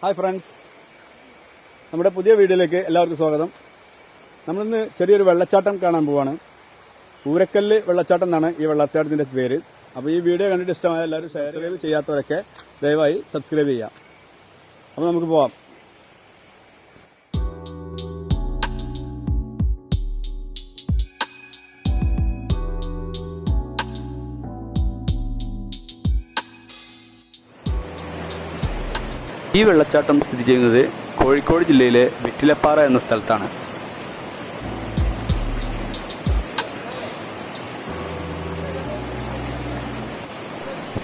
Hi friends, നമ്മുടെ പുതിയ വീഡിയോയിലേക്ക് എല്ലാവർക്കും സ്വാഗതം. നമ്മളിന്ന് ചെറിയൊരു വെള്ളച്ചാട്ടം കാണാൻ പോവാണ്. ഊരക്കല്ല് വെള്ളച്ചാട്ടം എന്നാണ് ഈ വെള്ളച്ചാട്ടത്തിൻ്റെ പേര്. അപ്പോൾ ഈ വീഡിയോ കണ്ടിട്ട് ഇഷ്ടമായ എല്ലാവരും സബ്സ്ക്രൈബ് ചെയ്യാത്തവരൊക്കെ ദയവായി സബ്സ്ക്രൈബ് ചെയ്യാം. അപ്പോൾ നമുക്ക് പോവാം. ഈ വെള്ളച്ചാട്ടം സ്ഥിതി ചെയ്യുന്നത് കോഴിക്കോട് ജില്ലയിലെ വെറ്റിലപ്പാറ എന്ന സ്ഥലത്താണ്.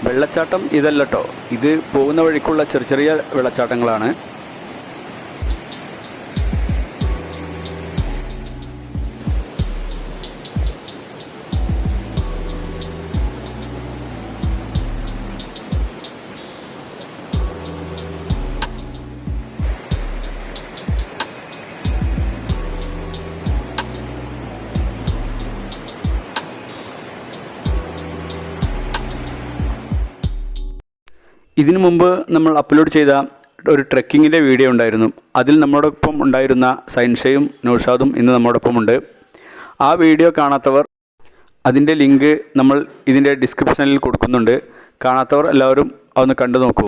വെള്ളച്ചാട്ടം ഇതല്ലട്ടോ, ഇത് പോകുന്ന വഴിക്കുള്ള ചെറിയ ചെറിയ വെള്ളച്ചാട്ടങ്ങളാണ്. ഇതിനു മുമ്പ് നമ്മൾ അപ്ലോഡ് ചെയ്ത ഒരു ട്രെക്കിങ്ങിൻ്റെ വീഡിയോ ഉണ്ടായിരുന്നു. അതിൽ നമ്മോടൊപ്പം ഉണ്ടായിരുന്ന സൈൻഷയും നൗഷാദും ഇന്ന് നമ്മോടൊപ്പം ഉണ്ട്. ആ വീഡിയോ കാണാത്തവർ അതിൻ്റെ ലിങ്ക് നമ്മൾ ഇതിൻ്റെ ഡിസ്ക്രിപ്ഷനിൽ കൊടുക്കുന്നുണ്ട്. കാണാത്തവർ എല്ലാവരും അതൊന്ന് കണ്ടു നോക്കൂ.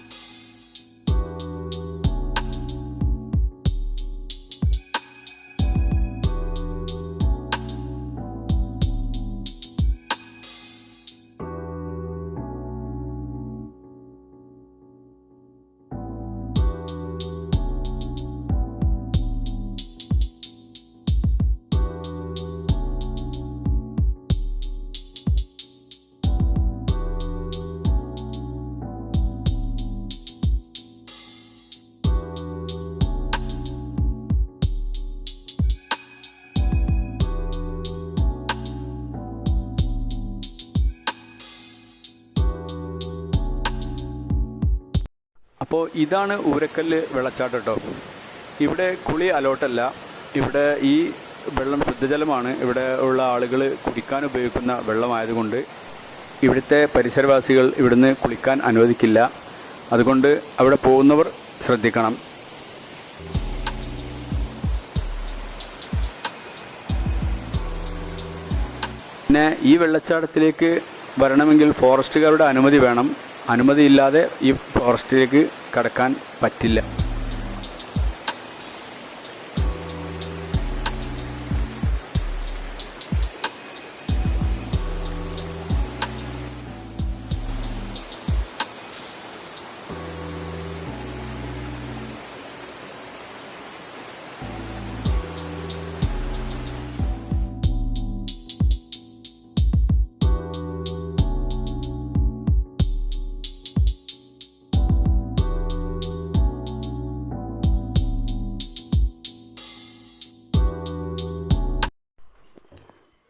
അപ്പോൾ ഇതാണ് ഊരക്കല്ല് വെള്ളച്ചാട്ടം കേട്ടോ. ഇവിടെ കുളി അലോട്ടല്ല. ഇവിടെ ഈ വെള്ളം ശുദ്ധജലമാണ്. ഇവിടെ ഉള്ള ആളുകൾ കുടിക്കാൻ ഉപയോഗിക്കുന്ന വെള്ളമായതുകൊണ്ട് ഇവിടുത്തെ പരിസരവാസികൾ ഇവിടുന്ന് കുളിക്കാൻ അനുവദിക്കില്ല. അതുകൊണ്ട് അവിടെ പോകുന്നവർ ശ്രദ്ധിക്കണം. പിന്നെ ഈ വെള്ളച്ചാട്ടത്തിലേക്ക് വരണമെങ്കിൽ ഫോറസ്റ്റുകാരുടെ അനുമതി വേണം. അനുമതിയില്ലാതെ ഈ ഫോറസ്റ്റിലേക്ക് കടക്കാൻ പറ്റില്ല.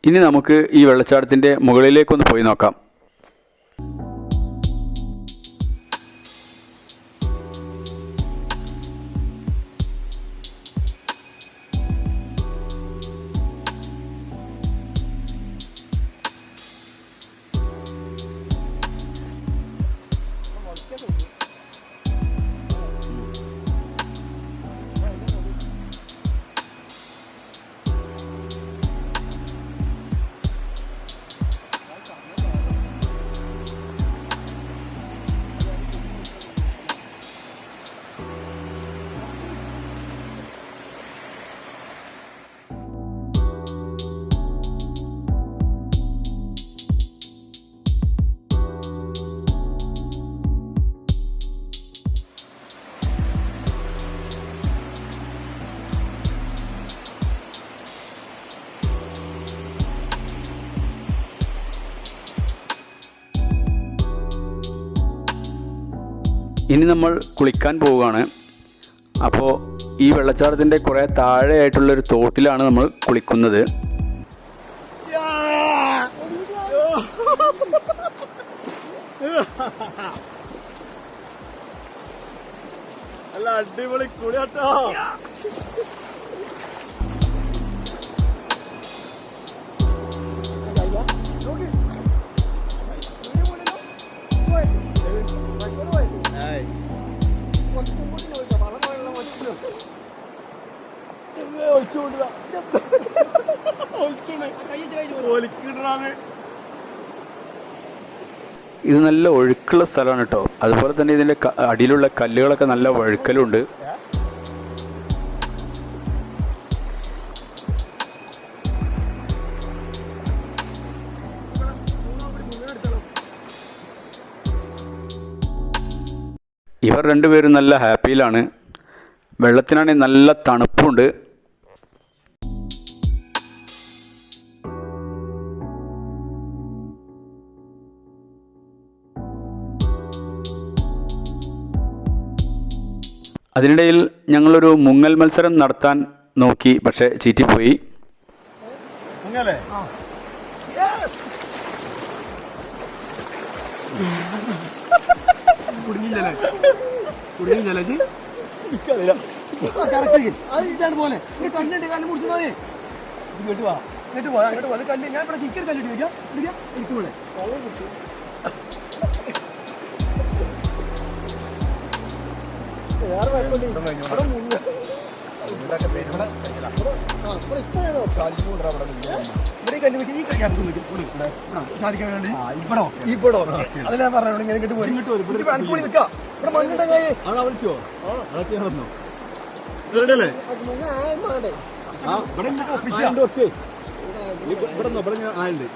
ഇനി നമുക്ക് ഈ വെള്ളച്ചാട്ടത്തിൻ്റെ മുകളിലേക്കൊന്ന് പോയി നോക്കാം. ഇനി നമ്മൾ കുളിക്കാൻ പോവുകയാണ്. അപ്പോൾ ഈ വെള്ളച്ചാട്ടത്തിൻ്റെ കുറേ താഴെയായിട്ടുള്ളൊരു തോട്ടിലാണ് നമ്മൾ കുളിക്കുന്നത്. നല്ല അടിപൊളി കുളിയാട്ടോ. Hey. ഇത് നല്ല ഒഴുക്കുള്ള സ്ഥലമാണ് കേട്ടോ. അതുപോലെ തന്നെ ഇതിൻ്റെ അടിയിലുള്ള കല്ലുകളൊക്കെ നല്ല വഴുക്കലുണ്ട്. ഇവർ രണ്ടുപേരും നല്ല ഹാപ്പിയിലാണ്. വെള്ളത്തിനാണെങ്കിൽ നല്ല തണുപ്പുണ്ട്. അതിനിടയിൽ ഞങ്ങളൊരു മുങ്ങൽ മത്സരം നടത്താൻ നോക്കി, പക്ഷേ ചീറ്റിപ്പോയി.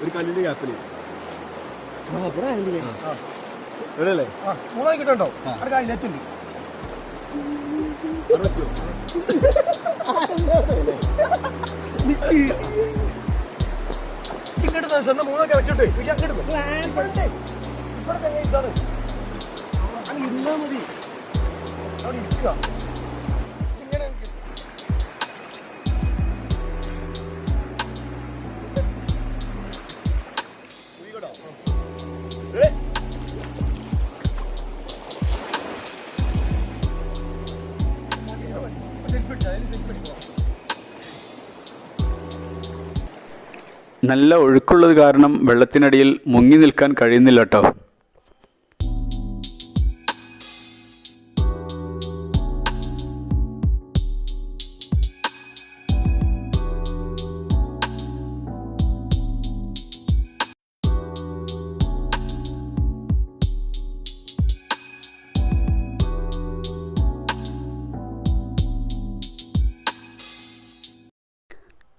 ഒരു കല്ലിന്റെ ഗ്യാപ്പില് മൂന്നായി കിട്ടുണ്ടോ? അവിടെ അതിലെത്തുണ്ട്. ഇങ്ങോട്ട് മൂന്നൊക്കെ വെച്ചിട്ട് ഇതാണ് ഇരുന്നാ മതി. അവിടെ ഇരിക്കുക. നല്ല ഒഴുക്കുള്ളത് കാരണം വെള്ളത്തിനടിയിൽ മുങ്ങി നിൽക്കാൻ കഴിയുന്നില്ല കേട്ടോ.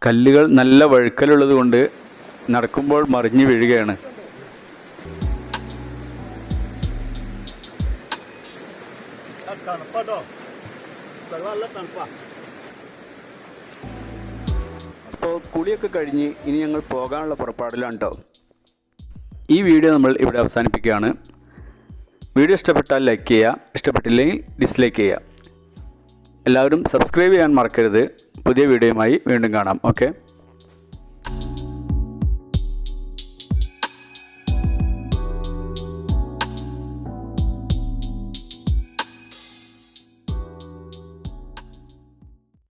കല്ലുകൾ നല്ല വഴുക്കലുള്ളത് കൊണ്ട് നടക്കുമ്പോൾ മറിഞ്ഞു വീഴുകയാണ്. അപ്പോൾ കുളിയൊക്കെ കഴിഞ്ഞ് ഇനി ഞങ്ങൾ പോകാനുള്ള പുറപ്പാടിലാണ് കേട്ടോ. ഈ വീഡിയോ നമ്മൾ ഇവിടെ അവസാനിപ്പിക്കുകയാണ്. വീഡിയോ ഇഷ്ടപ്പെട്ടാൽ ലൈക്ക് ചെയ്യുക, ഇഷ്ടപ്പെട്ടില്ലെങ്കിൽ ഡിസ്ലൈക്ക് ചെയ്യുക. എല്ലാവരും സബ്സ്ക്രൈബ് ചെയ്യാൻ മറക്കരുത്. പുതിയ വീഡിയോയുമായി വീണ്ടും കാണാം. ഓക്കെ.